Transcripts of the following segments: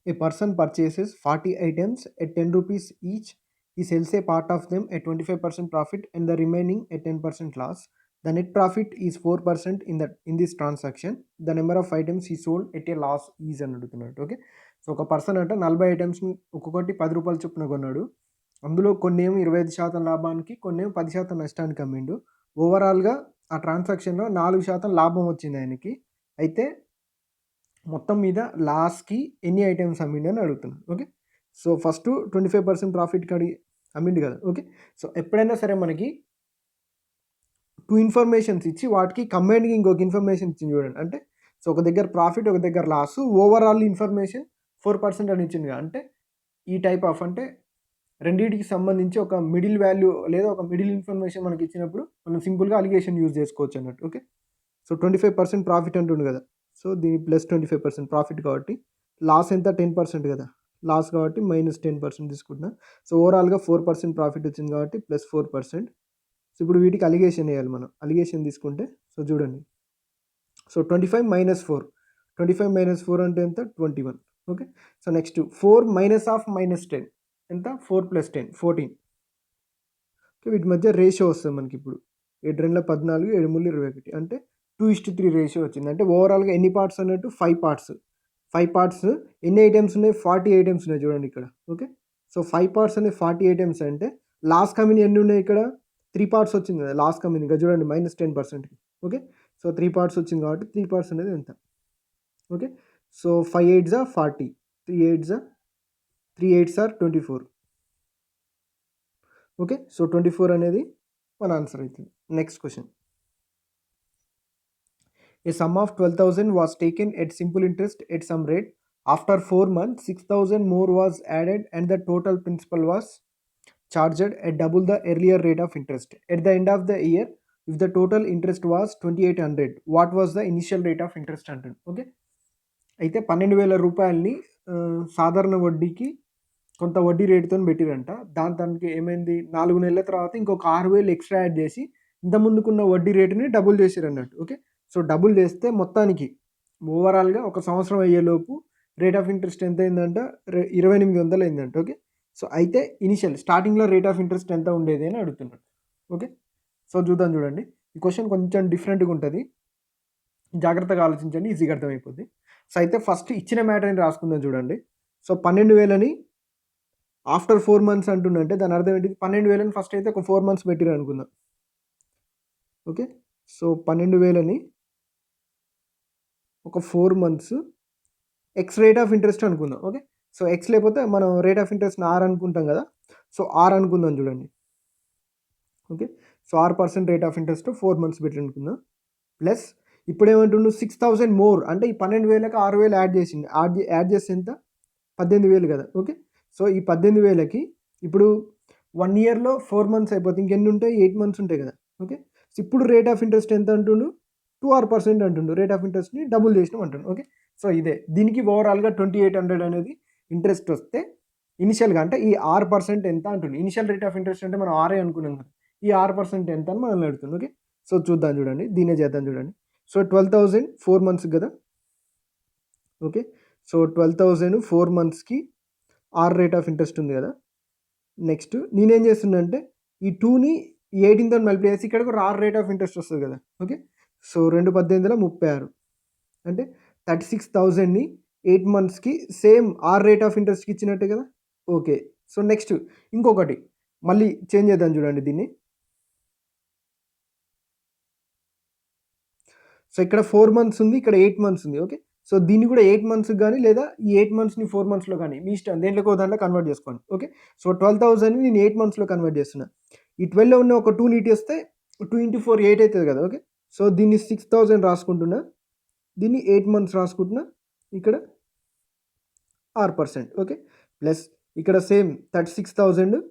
A person purchases 40 items at 10 rupees each. He sells a part of them at 25% profit and the remaining at 10% loss. The net profit is 4% in this transaction. The number of items he sold at a loss is అని అడుగుతున్నాడు. Okay, so ఒక person అంటే 40 ఐటమ్స్ని ఒక్కొక్కటి 10 రూపాయలు చొప్పున కొన్నాడు. అందులో కొన్ని ఏమో 25% లాభానికి, కొన్ని ఏమో 10% నష్టానికి అమ్మిండు. ఓవరాల్గా ఆ ట్రాన్సాక్షన్లో 4% లాభం వచ్చింది ఆయనకి. అయితే మొత్తం మీద లాస్ట్‌కి ఎన్ని ఐటెమ్స్ అమ్మిండు అని అడుగుతున్నాను. ఓకే, సో ఫస్ట్ 25% ప్రాఫిట్‌కి అమ్మిండు కదా. ఓకే, సో ఎప్పుడైనా సరే మనకి 2 ఇన్ఫర్మేషన్స్ ఇచ్చి వాటికి కంబైన్డ్‌గా ఇంకొక ఇన్ఫర్మేషన్ ఇచ్చింది చూడండి. అంటే సో ఒక దగ్గర ప్రాఫిట్, ఒక దగ్గర లాస్, ఓవరాల్ ఇన్ఫర్మేషన్ 4% అని ఇచ్చిందిగా. అంటే ఈ టైప్ ఆఫ్ అంటే రెండిటికి సంబంధించి ఒక మిడిల్ వాల్యూ లేదా ఒక మిడిల్ ఇన్ఫర్మేషన్ మనకి ఇచ్చినప్పుడు మనం సింపుల్‌గా అలిగేషన్ యూజ్ చేసుకోవచ్చు అన్నట్టు. ఓకే, సో 25% ప్రాఫిట్ అంటుండు కదా. సో దీని ప్లస్ 25% ప్రాఫిట్ కాబట్టి లాస్ ఎంత 10% కదా. లాస్ కాబట్టి -10% తీసుకుంటున్నా. సో ఓవరాల్గా 4% ప్రాఫిట్ వచ్చింది కాబట్టి ప్లస్ 4%. సో ఇప్పుడు వీటికి అలిగేషన్ వేయాలి మనం. అలిగేషన్ తీసుకుంటే సో చూడండి, సో 25 - 4, 25 - 4 అంటే ఎంత 21. ఓకే, సో నెక్స్ట్ 4 -10 ఎంత 4 + 10 14. ఓకే, వీటి మధ్య రేషియో వస్తుంది మనకి. ఇప్పుడు 7 2 14, 7 3 21 అంటే 2:3 రేషియో వచ్చింది. అంటే ఓవరాల్గా ఎన్ని పార్ట్స్ అన్నట్టు 5 పార్ట్స్. 5 పార్ట్స్ ఎన్ని ఐటమ్స్ ఉన్నాయి 40 ఐటమ్స్ ఉన్నాయి చూడండి ఇక్కడ. ఓకే, సో 5 పార్ట్స్ అనేది 40 ఐటమ్స్ అంటే లాస్ట్ కమింగ్ ఎన్ని ఉన్నాయి ఇక్కడ 3 పార్ట్స్ వచ్చింది కదా. లాస్ట్ కమింగ్ ఇక్కడ చూడండి -10%కి. ఓకే, సో 3 పార్ట్స్ వచ్చింది కాబట్టి 3 పార్ట్స్ అనేది ఎంత. Okay, so 5 8s are 40, 3 8s are 24. Okay, so 24 అనేది మన ఆన్సర్ అవుతుంది. Next question. A sum of 12,000 was taken at simple interest at some rate. After 4 months, 6,000 more was added and the total principal was charged at double the earlier rate of interest. At the end of the year, if the total interest was 2,800, what was the initial rate of interest? Okay, అయితే 12,000 రూపాయలని సాధారణ వడ్డీకి కొంత వడ్డీ రేటుతో పెట్టిరంట. దానికి ఏమైంది 4 నెలల తర్వాత ఇంకొక 6,000 ఎక్స్ట్రా యాడ్ చేసి ఇంత ముందుకున్న వడ్డీ రేటుని డబుల్ చేసిరన్నట్టు. ఓకే, సో డబుల్ చేస్తే మొత్తానికి ఓవరాల్గా ఒక సంవత్సరం అయ్యేలోపు రేట్ ఆఫ్ ఇంట్రెస్ట్ ఎంత అయిందంట 2,800 అయిందంట. ఓకే, సో అయితే ఇనిషియల్ స్టార్టింగ్లో రేట్ ఆఫ్ ఇంట్రెస్ట్ ఎంత ఉండేది అని అడుగుతున్నాడు. ఓకే, సో చూడండి, ఈ క్వశ్చన్ కొంచెం డిఫరెంట్గా ఉంటుంది. జాగ్రత్తగా ఆలోచించండి, ఈజీగా అర్థమైపోద్ది. సో అయితే ఫస్ట్ ఇచ్చిన మ్యాటర్ని రాసుకుందాం చూడండి. సో 12,000ని ఆఫ్టర్ 4 మంత్స్ అంటుండంటే దాని అర్థం ఏంటిది 12,000ని ఫస్ట్ అయితే ఒక 4 మంత్స్ పెట్టిరు అనుకుందాం. ఓకే, సో 12,000ని ఒక 4 months X rate of interest అనుకుందాం. ఓకే, సో ఎక్స్ లేకపోతే మనం రేట్ ఆఫ్ ఇంట్రెస్ట్ని ఆర్ అనుకుంటాం కదా. సో ఆర్ అనుకుందాం చూడండి. Okay, so 6% rate of interest 4 months పెట్టి అనుకుందాం. ప్లస్ ఇప్పుడు ఏమంటుండు 6,000 మోర్ అంటే ఈ 12,000కి 6,000 యాడ్ చేసింది. యాడ్ చేస్తే ఎంత 18,000 కదా. ఓకే, సో ఈ 18,000కి ఇప్పుడు 1 ఇయర్లో 4 మంత్స్ అయిపోతే ఇంకెన్ని ఉంటాయి 8 మంత్స్ ఉంటాయి కదా. ఓకే, సో ఇప్పుడు రేట్ ఆఫ్ ఇంట్రెస్ట్ ఎంత అంటుండు 2% అంటుండు. రేట్ ఆఫ్ ఇంట్రెస్ట్ని డబుల్ చేసినాం అంటుండు. ఓకే, సో ఇదే దీనికి ఓవరాల్గా 2,800 అనేది ఇంట్రెస్ట్ వస్తే ఇనిషియల్గా అంటే ఈ 6% ఎంత అంటుండు. ఇనిషియల్ రేట్ ఆఫ్ ఇంట్రెస్ట్ అంటే మనం 6 అనుకున్నాం కదా. ఈ 6% ఎంత అని మనల్ని అడుగుతుంది. ఓకే, సో చూద్దాం చూడండి, దీనే చేద్దాం చూడండి. సో 12,000 4 మంత్స్ కదా. ఓకే, సో 12,000 4 మంత్స్కి 6 రేట్ ఆఫ్ ఇంట్రెస్ట్ ఉంది కదా. నెక్స్ట్ నేనేం చేస్తున్నా అంటే ఈ 2ని 18తో మల్టిప్లై చేసి ఇక్కడ కూడా 6 రేట్ ఆఫ్ ఇంట్రెస్ట్ వస్తుంది కదా. ఓకే, సో 2 18 36 అంటే 36,000ని 8 మంత్స్కి సేమ్ 6 రేట్ ఆఫ్ ఇంట్రెస్ట్కి ఇచ్చినట్టే కదా. ఓకే, సో నెక్స్ట్ ఇంకొకటి మళ్ళీ చేంజ్ చేద్దాం చూడండి దీన్ని. సో ఇక్కడ 4 మంత్స్ ఉంది, ఇక్కడ 8 మంత్స్ ఉంది. ఓకే, సో దీన్ని కూడా 8 మంత్స్కి కానీ లేదా ఈ 8 మంత్స్ని 4 మంత్స్లో కానీ మీ ఇష్టం దేంట్లోకి దాంట్లో కన్వర్ట్ చేసుకోండి. ఓకే, సో 12,000ని నేను 8 మంత్స్లో కన్వర్ట్ చేస్తున్నా. ఈ 12లో ఉన్న ఒక 2 నీటి వస్తే 2 × 4 8 అవుతుంది కదా. ఓకే, సో దీన్ని 6,000 రాసుకుంటున్నా, దీన్ని 8 మంత్స్ రాసుకుంటున్నా, ఇక్కడ 6%. ఓకే, ప్లస్ ఇక్కడ సేమ్ 36,000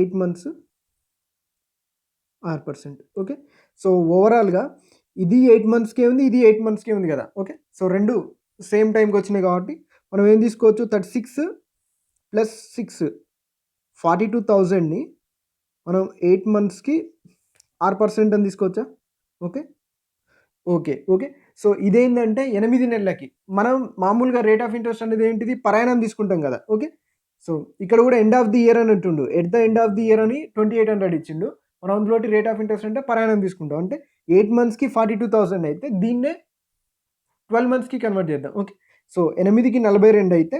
8 మంత్స్ 6%. ఓకే, సో ఓవరాల్గా ఇది 8 మంత్స్కే ఉంది, ఇది 8 మంత్స్కే ఉంది కదా. ఓకే, సో రెండు సేమ్ టైంకి వచ్చినాయి కాబట్టి మనం ఏం తీసుకోవచ్చు 36 + 6 42,000ని మనం 8 మంత్స్కి 6% అని తీసుకోవచ్చా. ఓకే ఓకే ఓకే సో ఇదేంటంటే 8 నెలలకి. మనం మామూలుగా రేట్ ఆఫ్ ఇంట్రెస్ట్ అనేది ఏంటిది పరాయణం తీసుకుంటాం కదా! ఓకే. సో ఇక్కడ కూడా ఎండ్ ఆఫ్ ది ఇయర్ అని అంటుండు. At the end of the year అని 2800 ఇచ్చిండు. మనం అందులోటి రేట్ ఆఫ్ ఇంట్రెస్ట్ అంటే పరాయణం తీసుకుంటాం. అంటే 8 మంత్స్‌కి 42,000 అయితే దీన్నే 12 మంత్స్‌కి కన్వర్ట్ చేద్దాం. ఓకే. సో 8కి 42 అయితే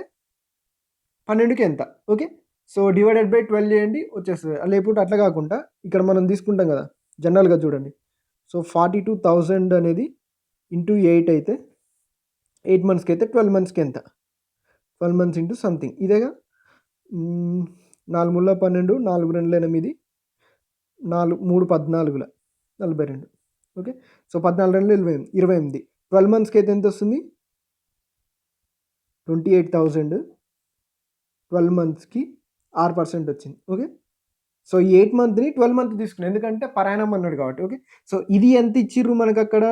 12కి ఎంత? ఓకే. సో డివైడెడ్ బై 12 చేయండి వచ్చేస్తది. లేకపోతే అట్లా కాకుండా ఇక్కడ మనం తీసుకుంటాం కదా! జనరల్‌గా చూడండి. సో 42,000 అనేది ఇంటూ 8 అయితే 8 మంత్స్‌కి అయితే 12 మంత్స్‌కి ఎంత? 12 మంత్స్ ఇంటూ సంథింగ్ ఇదేగా. 4 మూల 12, 4 రెండ్ల 8, 3 14 42. ఓకే. సో 14 రెండ్ల 28. 12 మంత్స్‌కి అయితే ఎంత వస్తుంది? 28,000. 12 మంత్స్‌కి 6% వచ్చింది. ఓకే. సో ఈ 8 మంత్‌ని 12 మంత్ తీసుకున్నాను. ఎందుకంటే పరాయణం అన్నాడు కాబట్టి. ఓకే. సో ఇది ఎంత ఇచ్చిర్రు మనకక్కడ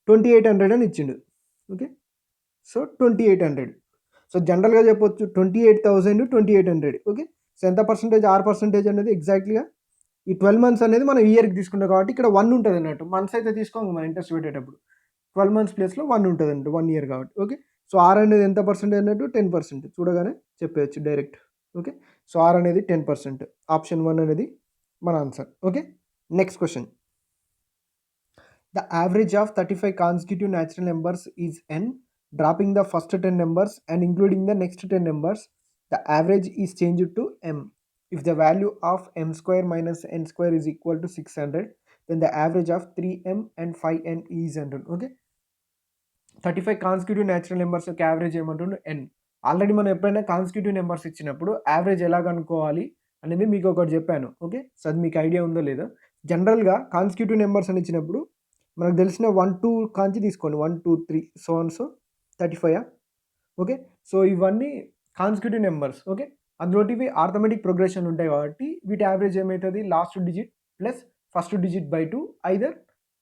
2800 అని ఇచ్చిండు. ఓకే. సో 2800. సో జనరల్‌గా చెప్పొచ్చు 28,000, 2800. ఓకే. సో ఎంత పర్సెంటేజ్ 6% అనేది ఎగ్జాక్ట్‌లీగా ఈ 12 మంత్స్ అనేది మనం ఇయర్‌కి తీసుకుంటాం కాబట్టి ఇక్కడ 1 ఉంటదన్నట్టు. మంత్స్ అయితే తీసుకోము మనం ఇంట్రెస్ట్ పెట్టేటప్పుడు. 12 మంత్స్ ప్లేస్‌లో 1 ఉంటదన్నట్టు 1 ఇయర్ కాబట్టి. ఓకే. సో 6 అనేది ఎంత పర్సెంటేజ్ అన్నట్టు 10% చూడగానే చెప్పేయొచ్చు డైరెక్ట్. ఓకే. సో 6 అనేది 10%. ఆప్షన్ 1 అనేది మన answer. Okay. Next question. The average of 35 consecutive natural numbers is n. Dropping the first 10 numbers and including the next 10 numbers, the average is changed to m. If the value of m square minus n square is equal to 600, then the average of 3m and 5n is 100. Okay. 35 consecutive natural numbers యొక్క average ఏమంటుండు n. Already మనం ఎప్పుడైనా consecutive numbers ఇచ్చినప్పుడు average ఎలా కనుక్కోవాలి అనేది మీకు ఒకటి చెప్పాను. ఓకే. సో అది మీకు ఐడియా ఉందో లేదో. జనరల్గా కాన్సిక్యూటివ్ నెంబర్స్ అని ఇచ్చినప్పుడు మనకు తెలిసిన 1, 2 కాంచి తీసుకోండి. 1, 2, 3 so and so 35. Okay. So ఇవన్నీ కాన్సిక్యూటివ్ నెంబర్స్. ఓకే. అందులోటివి ఆర్థమెటిక్ ప్రోగ్రెషన్ ఉంటాయి కాబట్టి వీటి యావరేజ్ ఏమవుతుంది last digit plus first digit by 2 either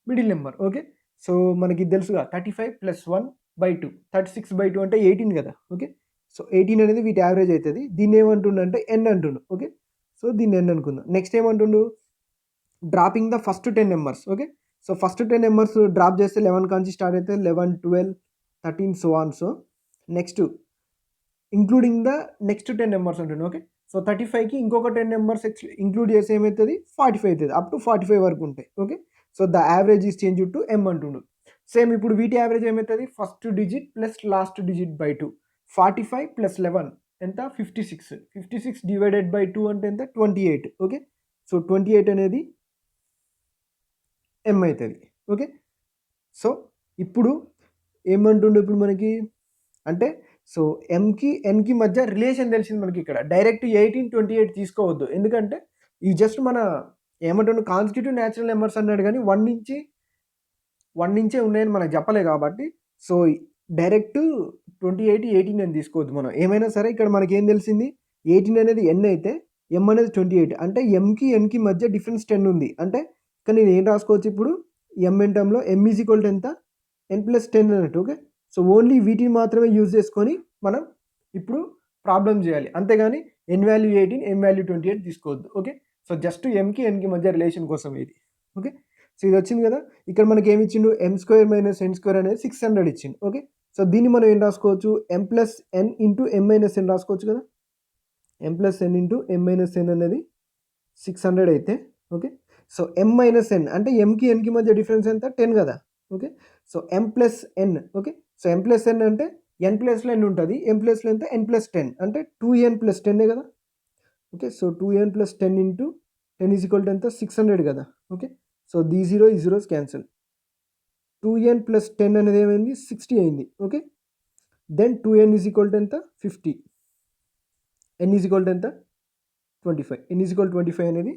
middle number. Okay. So మనకి తెలుసుగా 35 ప్లస్ 1/2 36/2 అంటే 18 కదా. ఓకే. సో 18 అనేది వీటి యావరేజ్ అవుతుంది. దీన్ని ఏమంటుండంటే n అంటుండు. ఓకే. సో దీన్ని n అనుకుందాం. నెక్స్ట్ ఏమంటుండు dropping the first 10 numbers. Okay. So first 10 numbers drop చేస్తే 11 కాంచి స్టార్ట్ అయితే 11, 12, 13 so on. So next including the next 10 numbers ఉంటుంది. ఓకే. సో 35కి ఇంకొక 10 నెంబర్స్ ఇంక్లూడ్ చేసి ఏమవుతుంది 45 అవుతుంది. అప్ టు 45 వరకు ఉంటాయి. Okay. So the average is change to m అంటుండు. సేమ్ ఇప్పుడు వీటి యావరేజ్ ఏమవుతుంది first digit plus last digit by 2 45 plus 11 ఎంత 56. 56 డివైడెడ్ బై 2 అంటే ఎంత 28. ఓకే. సో 28 అనేది m అవుతుంది. ఓకే. సో ఇప్పుడు ఏమంటుండే ఇప్పుడు మనకి అంటే సో ఎంకి ఎన్కి మధ్య రిలేషన్ తెలిసింది మనకి ఇక్కడ. డైరెక్ట్ 18, 28 తీసుకోవద్దు. ఎందుకంటే ఇవి జస్ట్ మన ఏమంటుండు కాన్సిక్యూటివ్ న్యాచురల్ నెంబర్స్ అన్నాడు కానీ 1 నుంచే ఉన్నాయని మనకు చెప్పలే కాబట్టి సో డైరెక్ట్ 28, 18 అని తీసుకోవద్దు మనం. ఏమైనా సరే ఇక్కడ మనకి ఏం తెలిసింది 18 అనేది n అయితే m అనేది 28 అంటే mకి nకి మధ్య డిఫరెన్స్ 10 ఉంది. అంటే ఇక్కడ నేను ఏం రాసుకోవచ్చు ఇప్పుడు m n టర్మ్లో m ఈజ్ ఈక్వల్ టు ఎంత n+10 అన్నట్టు. ఓకే. సో ఓన్లీ వీటిని మాత్రమే యూజ్ చేసుకొని మనం ఇప్పుడు ప్రాబ్లం చేయాలి. అంతేగాని n వాల్యూ 18 m వాల్యూ 28 తీసుకోవద్దు. ఓకే. సో జస్ట్ mకి nకి మధ్య రిలేషన్ కోసం ఇది. ఓకే. సో ఇది వచ్చింది కదా. ఇక్కడ మనకి ఏమి ఇచ్చిండు m² మైనస్ n² అనేది 600 ఇచ్చిండు. ఓకే. సో దీన్ని మనం ఏం రాసుకోవచ్చు m+n ఇంటూ m-n రాసుకోవచ్చు కదా. m+n ఇంటూ m-n అనేది 600 అయితే ఓకే. సో m-n అంటే mకి nకి మధ్య డిఫరెన్స్ ఎంత 10 కదా. Okay. So m+n. Okay. So m+n అంటే n ప్లేస్లో n ఉంటుంది. m ప్లేస్లో ఎంత n+10 అంటే 2n+10 కదా. Okay. So 2n+10 into 10 is equal to ఎంత 600 కదా. ఓకే. సో ఈ 0 ఈ జీరోస్ క్యాన్సిల్. 2n+10 అనేది ఏమైంది 60 అయింది. Okay. Then 2n is equal to ఎంత 50. n ఈజ్ ఈక్వల్ టు ఎంత 25. n ఈజ్ ఈక్వల్ 25 అనేది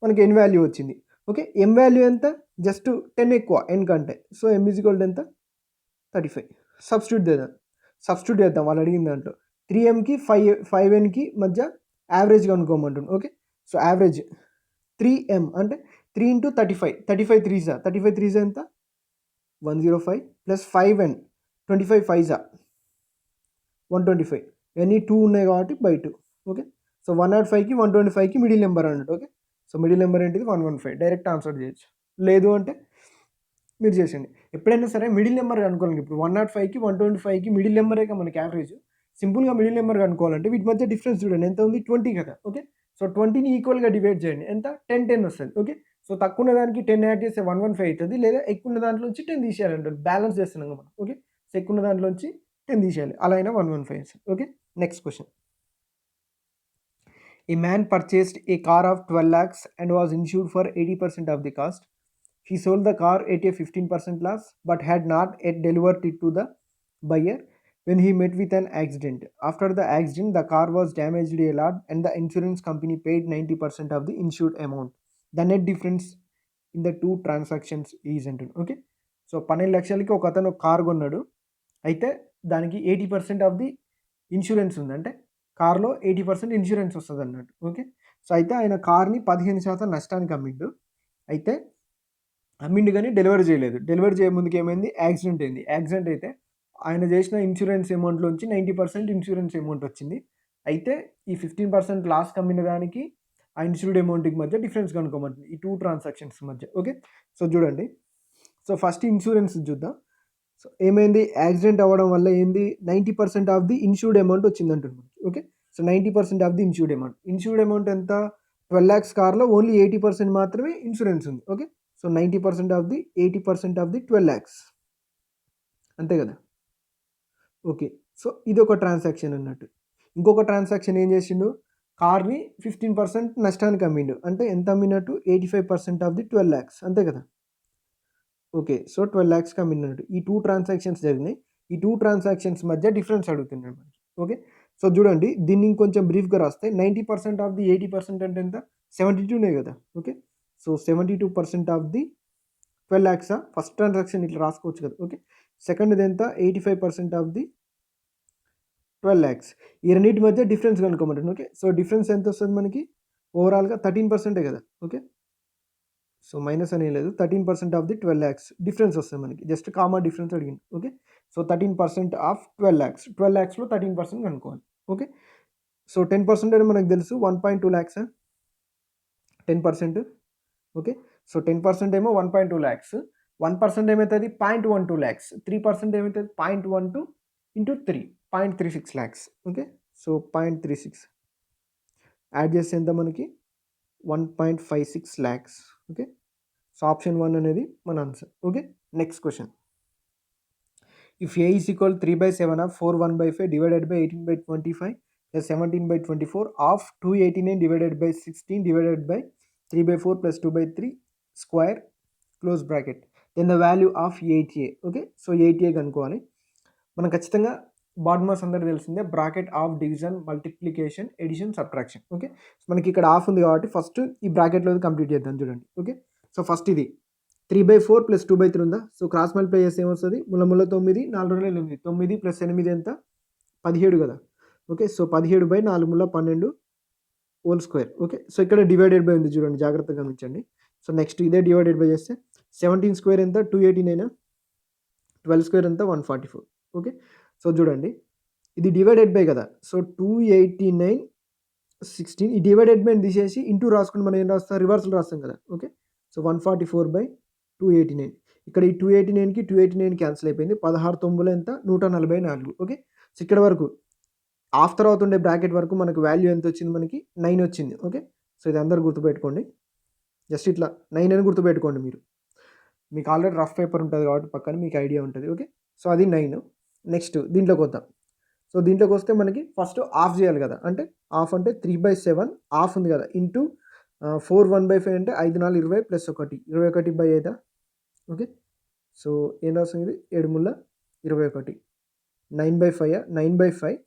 మనకి n వాల్యూ వచ్చింది. ఓకే. m వాల్యూ ఎంత జస్ట్ 10 ఎక్కువ n కంటే. So m is equal to ఎంత 35. సబ్స్టిట్యూట్ చేద్దాం వాళ్ళు అడిగిన దాంట్లో 3mకి 5nకి మధ్య యావరేజ్ కనుక్కోమంటుంది. ఓకే. సో యావరేజ్ 3m అంటే 3 ఇంటూ 35 35 3s ఎంత 105 ప్లస్ 5n 25 5s 125 ఇవన్నీ 2 ఉన్నాయి కాబట్టి బై 2. ఓకే. సో 105కి 125కి మిడిల్ నెంబర్ అన్నట్టు. ఓకే. సో మిడిల్ నెంబర్ ఏంటిది 115 డైరెక్ట్ ఆన్సర్ చేయొచ్చు. లేదు అంటే మీరు చేసేయండి. ఎప్పుడైనా సరే మిడిల్ నెంబర్ కనుక్కోండి. ఇప్పుడు 105కి 125కి మిడిల్ నెంబరేగా మనకి యావరేజ్. సింపుల్‌గా మిడిల్ నెంబర్ కనుక్కోవాలంటే వీటి మధ్య డిఫరెన్స్ చూడండి ఎంత ఉంది? 20 కదా! ఓకే. సో 20ని ఈక్వల్‌గా డివైడ్ చేయండి. ఎంత? 10, 10 వస్తది. ఓకే. సో తక్కువున్న దానికి 10 యాడ్ చేస్తే 115 అయితది. లేదా ఎక్కువున్న దాంట్లోంచి 10 తీసేయాలండి. బ్యాలెన్స్ చేస్తున్నాం మనం. ఓకే. సో ఎక్కువున్న దాంట్లోంచి 10 తీసేయాలి. అలా అయినా 115 వస్తది. Okay. Next question. A man purchased a car of 12 lakhs and was insured for 80% of the cost. He sold the car at a 15% loss but had not yet delivered it to the buyer when he met with an accident. After the accident, the car was damaged a lot and the insurance company paid 90% of the insured amount. The net difference in the two transactions is అంటుంది. Okay. So 12 లక్షలకి ఒక అతను car కొన్నాడు. అయితే దానికి 80% of the insurance ఉంది. అంటే కార్‌లో 80% ఇన్సూరెన్స్ వస్తదన్నట్టు. ఓకే. సో అయితే ఆయన కార్‌ని 15% నష్టానికి అమ్మిండు. అయితే అమ్మిండు గానీ డెలివరీ చేయలేదు. డెలివరీ చేయముందుకు ఏమైంది? యాక్సిడెంట్ అయింది. యాక్సిడెంట్ అయితే ఆయన చేసిన ఇన్సూరెన్స్ అమౌంట్‌లోంచి 90% ఇన్సూరెన్స్ అమౌంట్ వచ్చింది. అయితే ఈ 15% లాస్‌కి అమ్మిన దానికి ఆ ఇన్సూర్డ్ అమౌంట్‌కి మధ్య డిఫరెన్స్ కనుక్కోమంటుంది. ఈ 2 ట్రాన్సాక్షన్స్ మధ్య. ఓకే. సో చూడండి. సో ఫస్ట్ ఇన్సూరెన్స్ చూద్దాం. సో ఏమైంది? యాక్సిడెంట్ అవ్వడం వల్ల ఏంది? 90% ఆఫ్ ది ఇన్సూర్డ్ అమౌంట్ వచ్చిందంటుంది మనకి. Okay. So 90% of the insured amount. Insured amount ఎంత? 12 లాక్స్ కార్‌లో ఓన్లీ 80% మాత్రమే ఇన్సూరెన్స్ ఉంది. Okay. So 90% of the 80% of the 12 lakhs. అంతే కదా! ఓకే. సో ఇదొక ట్రాన్సాక్షన్ అన్నట్టు. ఇంకొక ట్రాన్సాక్షన్ ఏం చేసిండు? కార్‌ని 15% నష్టానికి అమ్మిండు. అంటే ఎంత అమ్మినట్టు? 85% ఆఫ్ ది 12 లాక్స్. అంతే కదా! ఓకే. సో 12 లాక్స్‌కి అమ్మినట్టు. ఈ 2 ట్రాన్సాక్షన్స్ జరిగినాయి. ఈ 2 ట్రాన్సాక్షన్స్ మధ్య డిఫరెన్స్ అడుగుతున్నాడు మనకి. ఓకే. సో చూడండి దీన్ని ఇంకొంచెం బ్రీఫ్‌గా రాస్తే 90% ఆఫ్ ది 80% అంటే ఎంత? 72నే కదా! ఓకే. సో 72% ఆఫ్ ది 12 లాక్సా? ఫస్ట్ ట్రాన్సాక్షన్ ఇట్లా రాసుకోవచ్చు కదా! ఓకే. సెకండ్‌ది ఎంత? 85% ఆఫ్ ది 12 లాక్స్. ఈ రెండిటి మధ్య డిఫరెన్స్ కనుక్కోమంటాడు. ఓకే. సో డిఫరెన్స్ ఎంత వస్తది మనకి? ఓవరాల్‌గా 13% కదా! ఓకే. సో మైనస్ అనేం లేదు. 13% ఆఫ్ ది 12 లాక్స్ డిఫరెన్స్ వస్తది మనకి. జస్ట్ కామా డిఫరెన్స్ అడిగిండు. ఓకే. So 13% of 12 lakhs. 12 లాక్స్‌లో 13% కనుక్కోవాలి. ఓకే. సో 10% అని మనకు తెలుసు 1.2 లాక్సా? 10%. ఓకే. సో 10% ఏమో 1.2 లాక్స్. 1% ఏమైతది? 0.12 లాక్స్. 3% ఏమైతది? 0.12 into 3 0.36 lakhs. Okay. So 0.36 add చేస్తే ఎంత మనకి? 1.56 లాక్స్. ఓకే. సో ఆప్షన్ 1 అనేది మన answer. Okay. Next question. If A is equal 3/7 of 4 1/5 divided by 18/25 plus 17/24 of 289 divided by 16 divided by 3/4 plus 2/3 square close bracket, then the value of 8A. Okay. So 8A కనుక్కోవాలి. మనం ఖచ్చితంగా BODMAS అందరికి తెలిసిందే bracket of division, multiplication, addition, subtraction. Okay. మనకి ఇక్కడ of ఉంది కాబట్టి first ఈ బ్రాకెట్లో కంప్లీట్ చేద్దాం చూడండి. ఓకే. సో ఫస్ట్ ఇది 3/4 ప్లస్ 2/3 ఉందా? సో క్రాస్ మల్టిప్లై చేస్తే ఏమొస్తది? ముల 9, 4 8. 9 ప్లస్ 8 ఎంత? 17 కదా! Okay. So 17/4 12 whole square. Okay. So ఇక్కడ డివైడెడ్ బై ఉంది చూడండి జాగ్రత్తగా గమనించండి. సో నెక్స్ట్ ఇదే డివైడెడ్ బై చేస్తే 17 స్క్వేర్ ఎంత? 289. 12 స్క్వేర్ ఎంత? 144. ఓకే. సో చూడండి ఇది డివైడెడ్ బై కదా! సో 289 16 ఈ డివైడెడ్ బైని తీసేసి ఇంటూ రాసుకుంటే మనం ఏం రాస్తాం? రివర్స్‌లో రాస్తాం కదా! ఓకే. సో 144/289. ఇక్కడ ఈ 289కి 289 క్యాన్సిల్ అయిపోయింది. 16 9 ఎంత? 144. ఓకే. సో ఇక్కడ వరకు హాఫ్ తర్వాత ఉండే బ్రాకెట్ వరకు మనకు వాల్యూ ఎంత వచ్చింది మనకి? 9 వచ్చింది. ఓకే. సో ఇది అందరూ గుర్తుపెట్టుకోండి. జస్ట్ ఇట్లా 9 అని గుర్తుపెట్టుకోండి మీరు. మీకు ఆల్రెడీ రఫ్ పేపర్ ఉంటుంది కాబట్టి పక్కన మీకు ఐడియా ఉంటుంది. ఓకే. సో అది 9. నెక్స్ట్ దీంట్లోకి వద్దాం. సో దీంట్లోకి వస్తే మనకి ఫస్ట్ హాఫ్ చేయాలి కదా! అంటే హాఫ్ అంటే 3/7 హాఫ్ ఉంది కదా! ఇంటూ 4 1/5 అంటే 5 4 20 ప్లస్ 1 21/5. ఓకే. సో ఏం రాస్తాం ఇది? 7 ముళ్ళ 21 9/5 9/5.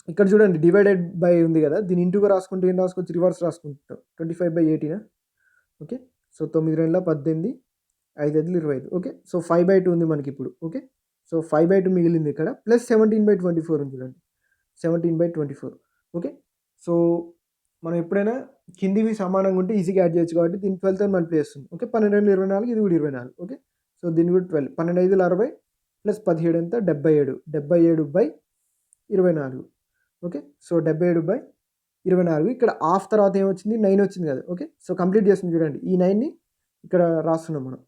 ఇక్కడ చూడండి డివైడెడ్ బై ఉంది కదా! దీన్ని ఇంటూగా రాసుకుంటే ఏం రాసుకోవచ్చు? రివర్స్ రాసుకుంటాం. 25/18. ఓకే. సో 9 2 18 5 5 25. ఓకే. సో 5/2 ఉంది మనకి ఇప్పుడు. ఓకే. సో 5/2 మిగిలింది ఇక్కడ. ప్లస్ 17/24 ఉంది చూడండి. 17/24. ఓకే. సో మనం ఎప్పుడైనా కిందివి సమానంగా ఉంటే ఈజీగా యాడ్ చేయొచ్చు కాబట్టి దీన్ని 12తో మల్టిప్లై చేస్తుంది. ఓకే. 12 2 24 ఇది కూడా 24. ఓకే. సో దీన్ని కూడా 12 12 5 60 ప్లస్ 17 ఎంత? 77. 77/24. ఓకే. సో 77/24. ఇక్కడ హాఫ్ తర్వాత ఏమొచ్చింది? 9 వచ్చింది కదా! ఓకే. సో కంప్లీట్ చేస్తుంది చూడండి. ఈ 9ని ఇక్కడ రాస్తున్నాం మనం.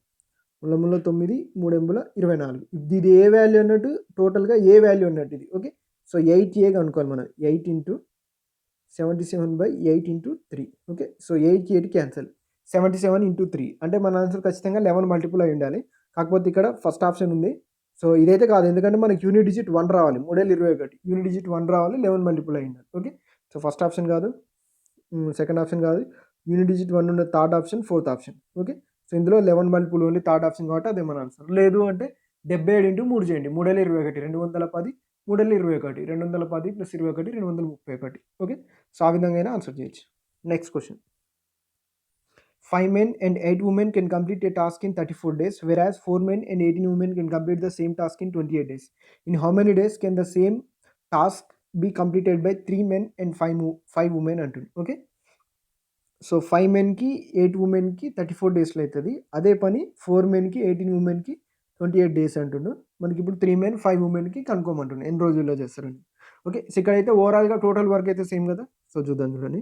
ముళ్ళ ముళ్ళ 9, 3 ఎంబుల 24. ఇది ఏ వాల్యూ అన్నట్టు, టోటల్‌గా ఏ వాల్యూ అన్నట్టు ఇది. ఓకే. సో 8A కనుక్కోవాలి మనం. 8 ఇంటూ 77/8 ఇంటూ 3. ఓకే. సో 8కి 8 క్యాన్సల్. 77 ఇంటూ 3 అంటే మన ఆన్సర్ ఖచ్చితంగా 11 మల్టిపుల్ అయి ఉండాలి. కాకపోతే ఇక్కడ ఫస్ట్ ఆప్షన్ ఉంది. సో ఇదైతే కాదు, ఎందుకంటే మనకి యూనిట్ డిజిట్ 1 రావాలి. 3 21 యూనిట్ డిజిట్ 1 రావాలి, 11 మల్టిపుల్ అయి ఉండాలి. ఓకే. సో ఫస్ట్ ఆప్షన్ కాదు, సెకండ్ ఆప్షన్ కాదు, యూనిట్ డిజిట్ 1 ఉన్న third option, fourth option. Okay. So ఇందులో 11 మల్టిపుల్ ఓన్లీ థర్డ్ ఆప్షన్ కాబట్టి అదే మన ఆన్సర్. లేదు అంటే 77 ఇంటూ 3 చేయండి. 3 21 210, 3 21 210 ప్లస్ 21 231. ఓకే. సో ఆ విధంగా అయినా ఆన్సర్ చేయొచ్చు. Next question. 5 men and 8 women can complete a task in 34 days, whereas 4 men and 18 women can complete the same task in 28 days. In how many days can the same task be completed by 3 men and 5 women అంటుంది. Okay. So 5 మెన్‌కి 8 వుమెన్‌కి 34 డేస్‌లో అయితది. అదే పని 4 మెన్‌కి 18 వుమెన్‌కి 28 days అంటుండు. మనకిప్పుడు 3 men 5 వుమెన్‌కి కనుక్కోమంటుండు ఎన్ని రోజుల్లో చేస్తారని. ఓకే. సో ఇక్కడైతే ఓవరాల్‌గా టోటల్ వర్క్ అయితే సేమ్ కదా. సో చూద్దాం చూడండి.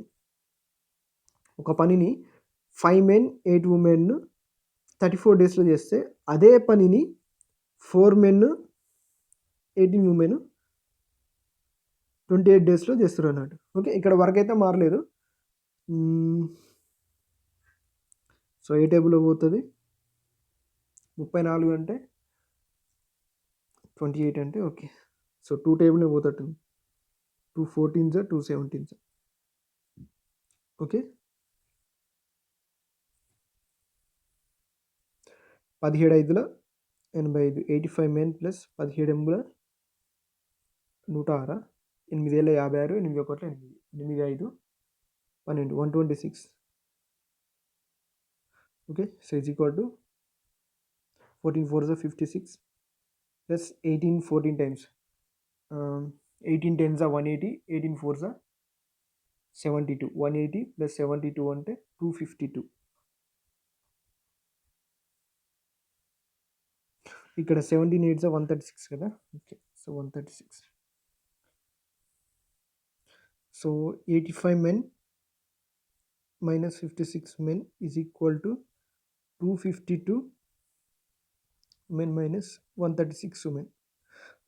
ఒక పనిని 5 మెన్ 8 వుమెన్ 34 డేస్‌లో చేస్తే అదే పనిని 4 మెన్ 18 వుమెన్ 28 డేస్‌లో చేస్తురన్నట్టు. ఓకే. ఇక్కడ వర్క్ అయితే మారలేదు. సో ఏ టేబుల్‌లో పోతది? 34 అంటే 28 అంటే ఓకే. సో 2 టేబుల్‌లో పోతట్టుంది. 2 14 2 17. Okay. 17 5 85 85 men plus 17 ఎంబుల 106 8 56 8 1 8 8 5 12 126. Okay. So is equal to 14 4 56 plus 18 14 times 18 10 180 18 4 72 180 plus 72 అంటే 252. ఇక్కడ 17 8 136 కదా. Okay. So 136. So 85 men minus 56 men is equal to 252 men minus 136 women.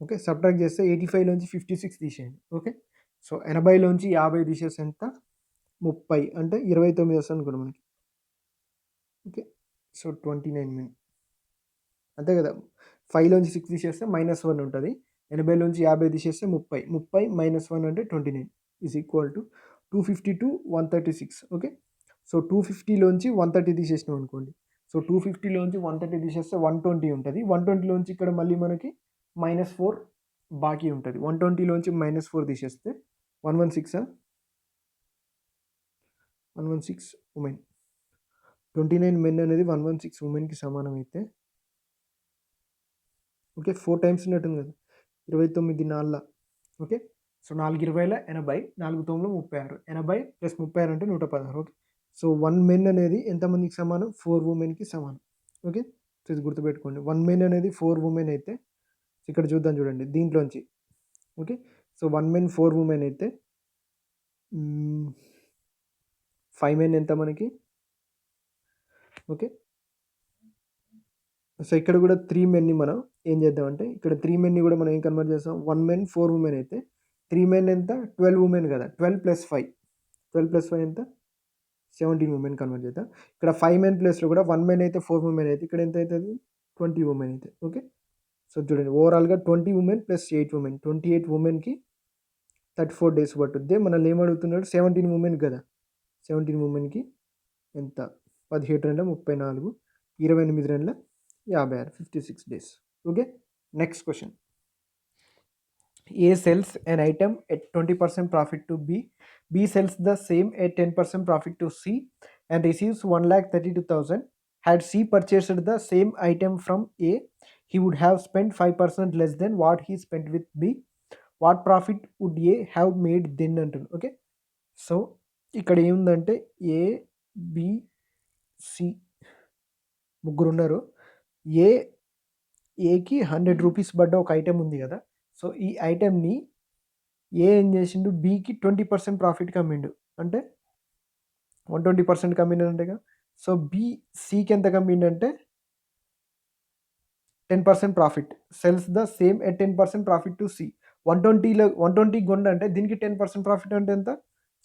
Okay. Subtract చేస్తే 85లోంచి 56 తీసేయండి. ఓకే. సో 80లోంచి 50 తీసేస్తే ఎంత? 30 అంటే 29 వస్తుంది అనుకోండి మనకి. ఓకే. సో 29 మెన్ అంతే కదా. 5లోంచి 6 తీసేస్తే -1 ఉంటుంది. 80లోంచి 50 తీసేస్తే 30. 30 - 1 అంటే 29 is equal to 252 136. Okay. So 250లోంచి 130 తీసేసినాం అనుకోండి. సో 250లోంచి 130 తీసేస్తే 120 ఉంటుంది. 120లోంచి ఇక్కడ మళ్ళీ మనకి -4 బాకీ ఉంటుంది. 120లోంచి -4 తీసేస్తే 116 116 ఉమెన్. 29 మెన్ అనేది 116 ఉమెన్‌కి సమానం అయితే ఓకే. 4 టైమ్స్ ఉన్నట్టుంది కదా. 29 నాళ్ళ. ఓకే. సో 4 20ల 80 4 9 36 80 ప్లస్ 36 అంటే 116. ఓకే. సో 1 మెన్ అనేది ఎంతమందికి సమానం? 4 వుమెన్‌కి సమానం. ఓకే. సో ఇది గుర్తుపెట్టుకోండి. 1 మెన్ అనేది 4 వుమెన్ అయితే ఇక్కడ చూద్దాం చూడండి దీంట్లోంచి. ఓకే. సో 1 మెన్ 4 వుమెన్ అయితే 5 మెన్ ఎంత మనకి? ఓకే. సో ఇక్కడ కూడా 3 మెన్‌ని మనం ఏం చేద్దామంటే ఇక్కడ 3 మెన్‌ని కూడా మనం ఏం కన్వర్ట్ చేస్తాం? 1 మెన్ 4 వుమెన్ అయితే 3 మెన్ ఎంత? 12 వుమెన్ కదా. 12 + 5 12 + 5 ఎంత? 17 వుమెన్ కన్వర్ట్ చేద్దాం. ఇక్కడ 5 మెన్ ప్లేస్‌లో కూడా 1 మెన్ అయితే 4 వుమెన్ అయితే ఇక్కడ ఎంత అవుతది? 20 వుమెన్ అయితే. ఓకే. సో చూడండి ఓవరాల్‌గా 20 వుమెన్ ప్లస్ 8 వుమెన్ 28 వుమెన్‌కి 34 డేస్ పట్టుద్ది. మనల్ని ఏం అడుగుతున్నాడు? 17 వుమెన్ కదా. 17 వుమెన్‌కి ఎంత? 17 2 34 28 2 56 56 days. Okay. Next question. A sells an item at 20% profit to B. B sells the same at 10% profit to C and receives 1,32,000. Had C purchased the same item from A, he would have spent 5% less than what he spent with B. What profit would A have made then అంటుంది. Okay. So ఇక్కడ ఏముందంటే A B C ముగ్గురు ఉన్నారు. ఏకి 100 rupees పడ్డ ఒక item ఉంది కదా. సో ఈ ఐటెంని ఏ ఏం చేసిండు? బికి 20% ప్రాఫిట్‌కి అమ్మిండు. అంటే 120% కమ్మిండంటేగా. సో బి సికి ఎంత కమ్మిండంటే 10% profit, sells the same at 10% profit to C. 120లో 120 కొండంటే దీనికి 10% ప్రాఫిట్ అంటే ఎంత?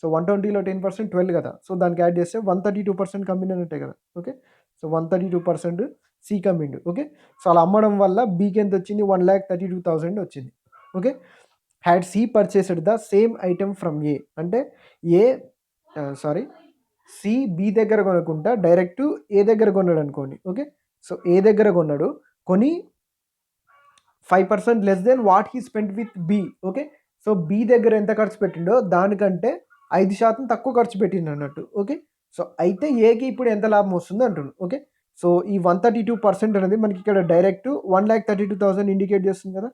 సో 120లో 10% 12 కదా, సో దానికి యాడ్ చేస్తే 132% కమ్మినట్టే కదా. ఓకే, సో 132% సి కమ్మిండు. ఓకే, సో అలా అమ్మడం వల్ల బీకి ఎంత వచ్చింది? 1,32,000 వచ్చింది. Okay, had C purchased the same item from A, అంటే ఏ సి బి దగ్గర కొనకుండా డైరెక్ట్ ఏ దగ్గర కొన్నాడు అనుకోండి. ఓకే, సో ఏ దగ్గర కొన్నాడు, కొని 5% less than what he spent with B. Okay, so B దగ్గర ఎంత ఖర్చు పెట్టిండో దానికంటే 5% తక్కువ ఖర్చు పెట్టిండు అన్నట్టు. ఓకే, సో అయితే ఏకి ఇప్పుడు ఎంత లాభం వస్తుంది అంటున్నాడు. ఓకే, సో ఈ 132% అనేది మనకి ఇక్కడ డైరెక్ట్ 1,32,000 ఇండికేట్ చేస్తుంది కదా.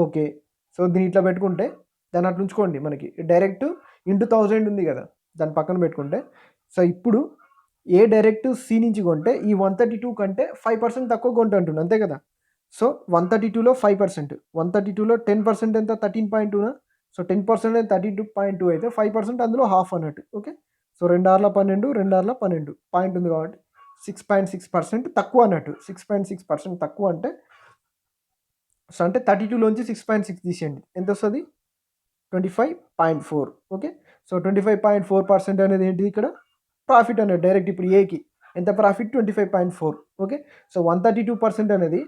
ఓకే, సో దీన్ని ఇట్లా పెట్టుకుంటే దాన్ని అట్లా ఉంచుకోండి, మనకి డైరెక్ట్ ఇంటూ 1000 ఉంది కదా, దాని పక్కన పెట్టుకుంటే. సో ఇప్పుడు ఏ డైరెక్ట్ సి నుంచి కొంటే ఈ 132 కంటే 5% తక్కువ కొంటే అంటుంది, అంతే కదా. సో 132లో 5%, 132లో 10% ఎంత? 13.2నా. సో 10% 32.2 అయితే 5% అందులో హాఫ్ అన్నట్టు. ఓకే, సో 2 6 12 పాయింట్ ఉంది కాబట్టి 6.6% తక్కువ అన్నట్టు. 6.6% తక్కువ అంటే సో అంటే 32లోంచి 6.6 తీసేయండి, ఎంత వస్తుంది? 25.4. ఓకే, సో 25.4% అనేది ఏంటి ఇక్కడ? ప్రాఫిట్ అన్నట్టు. డైరెక్ట్ ఇప్పుడు ఏకి ఎంత ప్రాఫిట్? 25.4. ఓకే, సో 132% అనేది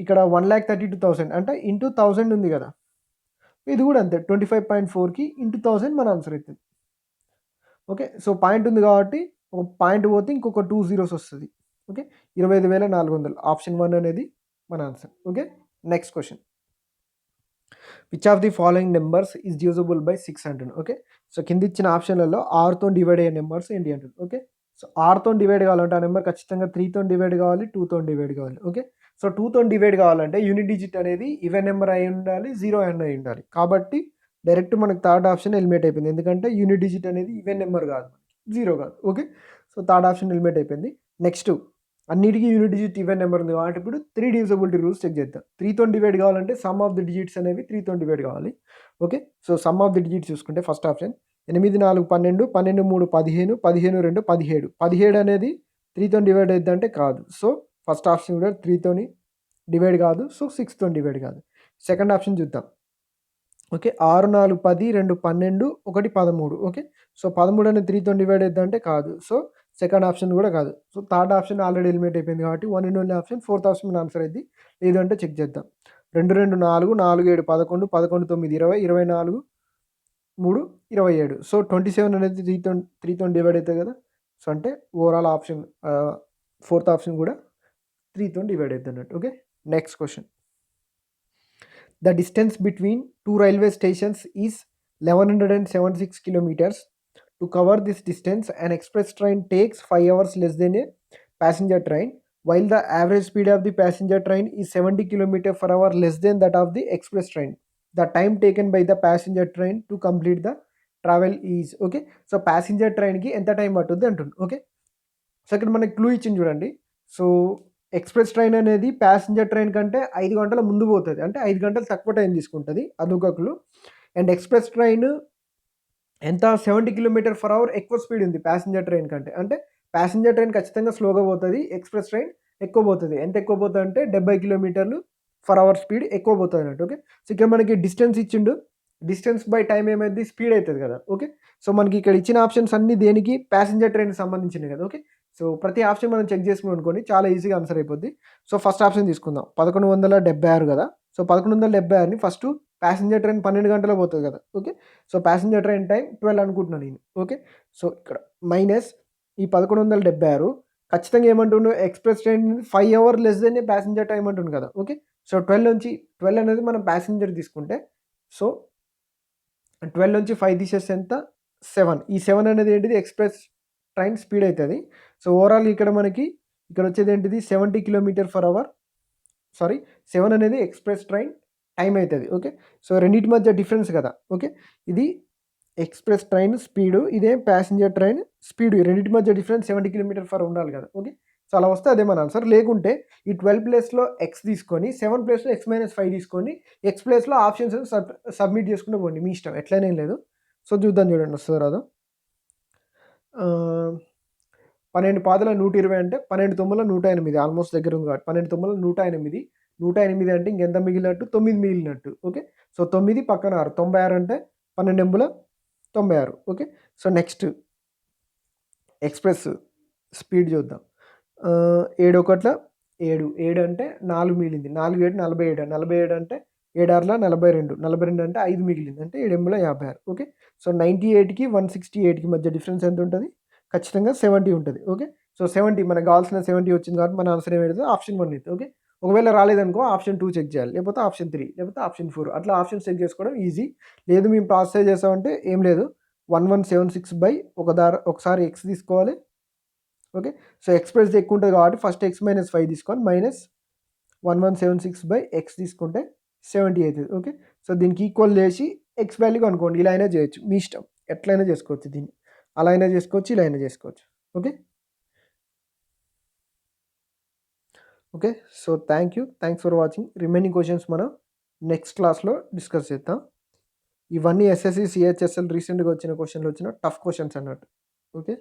ఇక్కడ 1,32,000 అంటే ఇంటూ 1000 ఉంది కదా, ఇది కూడా అంతే 25.4కి ఇంటూ 1000 మన ఆన్సర్ అవుతుంది. ఓకే, సో పాయింట్ ఉంది కాబట్టి ఒక పాయింట్ పోతే ఇంకొక 2 zeros వస్తుంది. ఓకే, 25,400. ఆప్షన్ 1 అనేది మన answer. Okay, next question. Which of the following numbers is divisible by 6 అంటుంది. ఓకే, సో కింద ఇచ్చిన ఆప్షన్లలో ఆర్తో డివైడ్ అయ్యే నెంబర్స్ ఏంటి అంటుంది. ఓకే, సో ఆర్తో డివైడ్ కావాలంటే ఆ నెంబర్ ఖచ్చితంగా 3తో డివైడ్ కావాలి, 2తో డివైడ్ కావాలి. ఓకే, సో 2తో డివైడ్ కావాలంటే యూనిట్ డిజిట్ అనేది ఈవెన్ నెంబర్ అయి ఉండాలి, 0 అయి ఉండాలి. కాబట్టి డైరెక్ట్ మనకు థర్డ్ ఆప్షన్ ఎలిమినేట్ అయిపోయింది, ఎందుకంటే యూనిట్ డిజిట్ అనేది ఈవెన్ నెంబర్ కాదు, 0 కాదు. Okay, so third option eliminate అయిపోయింది. నెక్స్ట్ అన్నిటికీ యూనిట్ డిజిట్ ఈవెన్ నెంబర్ ఉంది కాబట్టి ఇప్పుడు 3 డివిజిబిలిటీ రూల్స్ చెక్ చేద్దాం. 3తో డివైడ్ కావాలంటే సమ్ ఆఫ్ ది డిజిట్స్ అనేవి 3తో డివైడ్ కావాలి. Okay, so some of the digits చూసుకుంటే ఫస్ట్ ఆప్షన్ 8 4 12, 12 3 15, 15 2 17. 17 అనేది 3తో డివైడ్ అవుద్ది అంటే కాదు. సో ఫస్ట్ ఆప్షన్ కూడా 3తోని డివైడ్ కాదు, సో 6తో డివైడ్ కాదు. సెకండ్ ఆప్షన్ చూద్దాం. ఓకే, 6 4 10, 2 12, 1 13. ఓకే, సో 13 అనేది 3తో డివైడ్ అవుద్ది అంటే కాదు. సో సెకండ్ ఆప్షన్ కూడా కాదు. So third option already eliminate అయిపోయింది కాబట్టి 1 and only option fourth option answer అయింది. లేదంటే చెక్ చేద్దాం. 2 2 4, 4 7 11, 11 9 20, 24 3 27. సో 27 అనేది 3తో డివైడ్ అవుతుంది కదా. సో అంటే ఓవరాల్ ఆప్షన్ ఫోర్త్ ఆప్షన్ కూడా 3తో డివైడ్ అవుతుంది అన్నట్టు. Okay, next question. The distance between two railway stations is 1176 kilometers. To cover this distance, an express train takes 5 hours less than a passenger train, while the average speed of the passenger train is 70 km/h less than that of the express train. The time taken by the passenger train to complete the travel is. Okay, so passenger ట్రైన్కి ఎంత time పట్టుద్ది అంటుంది. Okay, so ఇక్కడ మనకి clue ఇచ్చింది చూడండి. So express train అనేది passenger train కంటే 5 గంటల ముందు పోతుంది, అంటే 5 గంటలు తక్కువ టైం తీసుకుంటుంది, అదొక క్లూ. అండ్ ఎక్స్ప్రెస్ ట్రైన్ ఎంత 70 km/h ఎక్కువ స్పీడ్ ఉంది ప్యాసింజర్ ట్రైన్ కంటే, అంటే ప్యాసింజర్ ట్రైన్ ఖచ్చితంగా స్లోగా పోతుంది, ఎక్స్ప్రెస్ ట్రైన్ ఎక్కువ పోతుంది. ఎంత ఎక్కువ పోతుంది అంటే 70 km/h స్పీడ్ ఎక్కువ పోతుంది అన్నట్టు. ఓకే, సో ఇక్కడ మనకి డిస్టెన్స్ ఇచ్చిండు, డిస్టెన్స్ బై టైం ఏమైంది? స్పీడ్ అవుతుంది కదా. ఓకే, సో మనకి ఇక్కడ ఇచ్చిన ఆప్షన్స్ అన్ని దేనికి? ప్యాసింజర్ ట్రైన్కి సంబంధించినవి కదా. ఓకే, సో ప్రతి ఆప్షన్ మనం చెక్ చేసుకుని అనుకోండి, చాలా ఈజీగా ఆన్సర్ అయిపోద్ది. సో ఫస్ట్ ఆప్షన్ తీసుకుందాం. 1176 కదా. సో 1176ని ఫస్ట్ ప్యాసింజర్ ట్రైన్ 12 గంటల పోతుంది కదా. Okay, so passenger train time 12 అనుకుంటున్నాను నేను. ఓకే, సో ఇక్కడ మైనస్ ఈ 1176 ఖచ్చితంగా ఏమంటుండు? Express train 5 hours less than passenger time అంటుంది కదా. ఓకే, సో 12 అనేది మనం ప్యాసింజర్ తీసుకుంటే, సో 12 నుంచి 5 తీసేస్తే ఎంత? 7. ఈ 7 అనేది ఏంటిది? ఎక్స్ప్రెస్ ట్రైన్ స్పీడ్ అవుతుంది. సో ఓవరాల్ ఇక్కడ మనకి ఇక్కడ వచ్చేది ఏంటిది? 70 km/h. సారీ, 7 అనేది ఎక్స్ప్రెస్ ట్రైన్ టైం అవుతుంది. ఓకే, సో రెండింటి మధ్య డిఫరెన్స్ కదా. ఓకే, ఇది ఎక్స్ప్రెస్ ట్రైన్ స్పీడు, ఇదే ప్యాసింజర్ ట్రైన్ స్పీడ్, రెండింటి మధ్య డిఫరెన్స్ 70 km/h ఉండాలి కదా. ఓకే, సో అలా వస్తే అదే మన ఆన్సర్. లేకుంటే ఈ 12 ప్లేస్లో ఎక్స్ తీసుకొని 7 ప్లేస్లో x-5 తీసుకొని ఎక్స్ ప్లేస్లో ఆప్షన్స్ సబ్మిట్ చేసుకుంటూ పోండి, మీ ఇష్టం, ఎట్లనే లేదు. సో చూద్దాం, చూడండి వస్తుందో రాదో. 12 పాదల 120 అంటే 12 తొమ్మిదిల 108 ఆల్మోస్ట్ దగ్గర ఉంది కాబట్టి 12 తొమ్మిదిల 108 108 అంటే ఇంకెంత మిగిలినట్టు 9 మిగిలినట్టు. ఓకే. సో 9 పక్కన 6 96 అంటే 12 ఎంబుల 96. Okay. So next express speed చూద్దాం. 7 ఒకట్ల 7 7 అంటే 4 మిగిలింది. 4 7 47 47 అంటే 7 ఆరుల 42 42 అంటే 5 మిగిలింది. అంటే 7 ఎంబుల 56. ఓకే. సో 98కి 168కి మధ్య డిఫరెన్స్ ఎంత ఉంటది? ఖచ్చితంగా 70 ఉంటది. ఓకే. సో 70 మనకు కావాల్సిన 70 వచ్చింది కాబట్టి మన ఆన్సర్ ఏమైతది? ఆప్షన్ 1 అయితది. ఓకే. ఒకవేళ రాలేదనుకో ఆప్షన్ 2 చెక్ చేయాలి. లేకపోతే ఆప్షన్ 3 లేకపోతే ఆప్షన్ 4 అట్లా ఆప్షన్స్ చెక్ చేసుకోవడం ఈజీ. లేదు మేము ప్రాసెస్ చేసామంటే ఏం లేదు. 1176 ఒకసారి x తీసుకోవాలి. ఓకే. సో ఎక్స్‌ప్రెస్‌ది ఎక్కువ ఉంటది కాబట్టి ఫస్ట్ x - 5 తీసుకోవాలి. -1176/x తీసుకుంటే 70 అయితది. ఓకే. సో దీనికి ఈక్వల్ చేసి x వాల్యూ కనుక్కోండి. ఇలా అయినా చేయొచ్చు. మీ ఇష్టం. ఎట్లైనా చేసుకోవచ్చు దీన్ని. అలా అయినా చేసుకోవచ్చు. ఇలా అయినా చేసుకోవచ్చు. Okay. Okay. So thanks for watching. Remaining questions మనం నెక్స్ట్ క్లాస్‌లో డిస్కస్ చేద్దాం. ఇవన్నీ ఎస్ఎస్‌సి, సీహెచ్ఎస్ఎల్ రీసెంట్‌గా వచ్చిన క్వెషన్‌లో వచ్చిన టఫ్ క్వెషన్స్ అన్నట్టు. ఓకే.